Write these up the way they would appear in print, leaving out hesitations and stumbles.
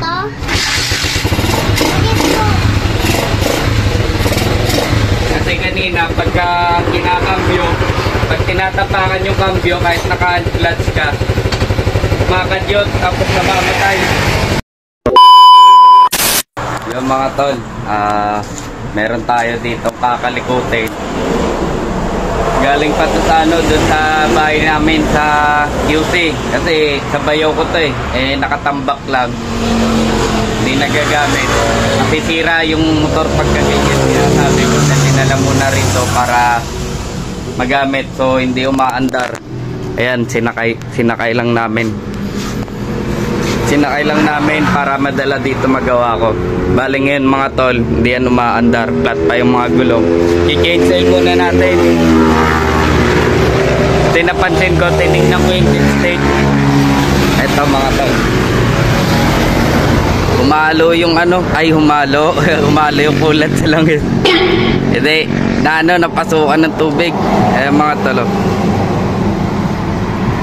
to? Bakit po? Kasi kanina, pagka kinakambyo, pag tinatapakan yung kambyo, kahit naka-clutch ka, makadyot, tapos namamatay. Yung mga tol, meron tayo dito kakalikutin. Galing pa to sa dun sa bahay namin sa QC. Kasi sa bayaw ko to nakatambak lang. Hindi nagagamit. Nasisira yung motor pagkaganyan. Kaya sabi ko na dinala muna rito para magamit. So hindi umaandar. Ayan, sinakay lang namin. Sinakay lang namin para madala dito magawa ko. Bali ngayon mga tol, hindi yan umaandar. Flat pa yung mga gulong. I-cancel muna natin. Tinapansin ko, tinignan ko yung state. Ito mga tol. Humalo yung humalo. Humalo yung kulat sa langis. Hindi, napasukan ng tubig. Mga tol.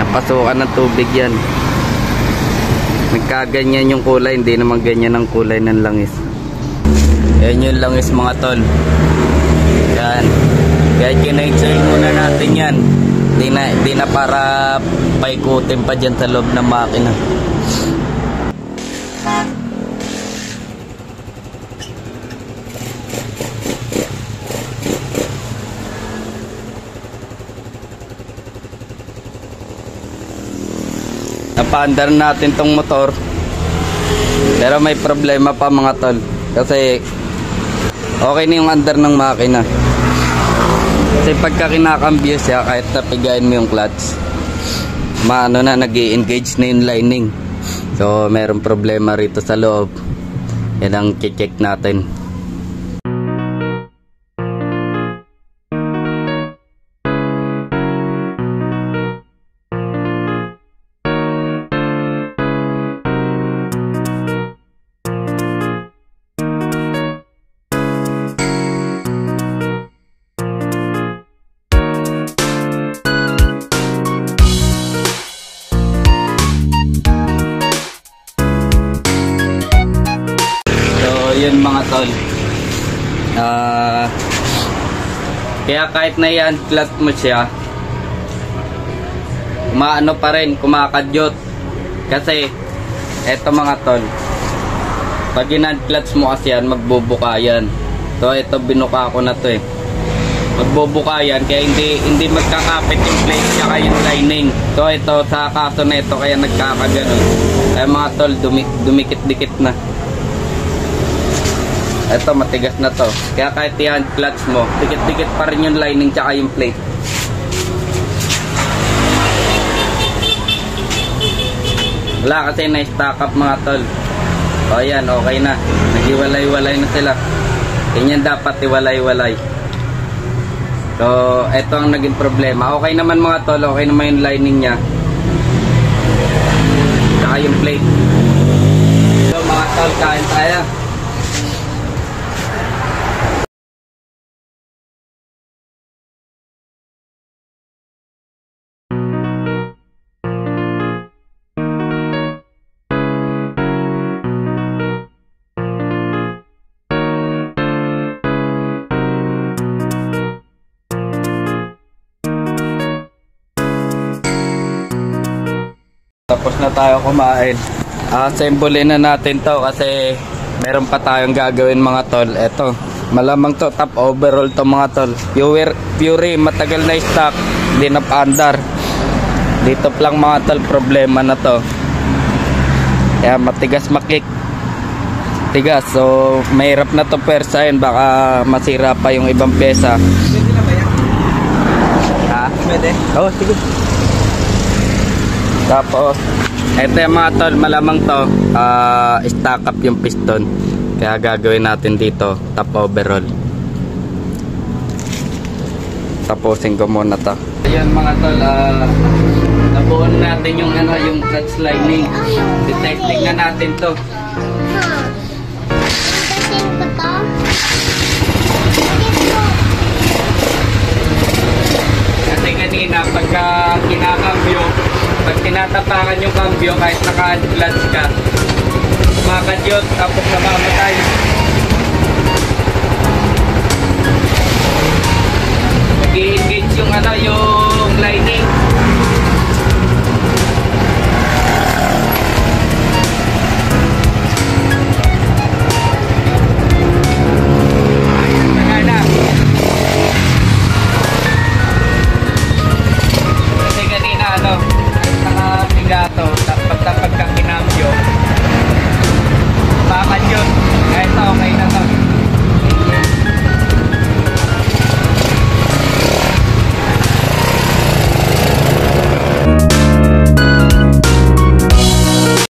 Napasukan ng tubig yan. Nagkaganyan yung kulay, hindi naman ganyan ang kulay ng langis. Yan yung langis mga tol. Yan. Kaya kinainsul muna natin yan. Hindi na para paikutin pa dyan sa loob ng makina. Napaandar natin tong motor, pero may problema pa mga tol, kasi okay na yung andar ng makina. Kasi pagka kinakambyo siya, kahit napigayin mo yung clutch, nag-i-engage na yung lining. So meron problema rito sa loob. Yan ang check natin. Yun mga tol, kaya kahit na i-unclutch mo siya, pa rin, kumakadyot. Kasi eto mga tol, pag in-unclutch mo kasi yan, magbubuka yan. So ito, binuka ko na to magbubuka yan, kaya hindi magkakapit yung plate tsaka yung lining. So ito, sa kaso na ito, kaya nagkakaganon. Kaya mga tol, dumikit-dikit na. Ito, matigas na to. Kaya kahit yan clutch mo, dikit-dikit pa rin yung lining tsaka yung plate. Wala kasi na-stack up mga tol. O yan, okay na. Nag-iwalay-walay na sila. Ganyan dapat iwalay-walay. So, ito ang naging problema. Okay naman mga tol, okay naman yung lining nya. Tsaka yung plate. So mga tol, kain tayo. Tapos na tayo kumain. Assemble na natin to kasi meron pa tayong gagawin mga tol. Eto, malamang to top overall to mga tol. Fury, matagal na stock, hindi na paandar. Dito lang mga tol, problema na to. Kaya matigas makik. Tigas, so mahirap na to persahin, baka masira pa yung ibang pyesa. Pwede na ba yan? Ha? Pwede? Oo, sige. Tapos ito yung mga tol, malamang to stack up yung piston. Kaya gagawin natin dito top overall. Tapusin ko muna to. Ayan mga tol, nabuon natin yung yung clutch lining. Detesting na natin to. Kasi kanina pagka kinakambyo, pag tinatapakan yung cambio, kahit naka-clutch ka, yun, tapos namamatay. Nag-i-engage yung ano, yung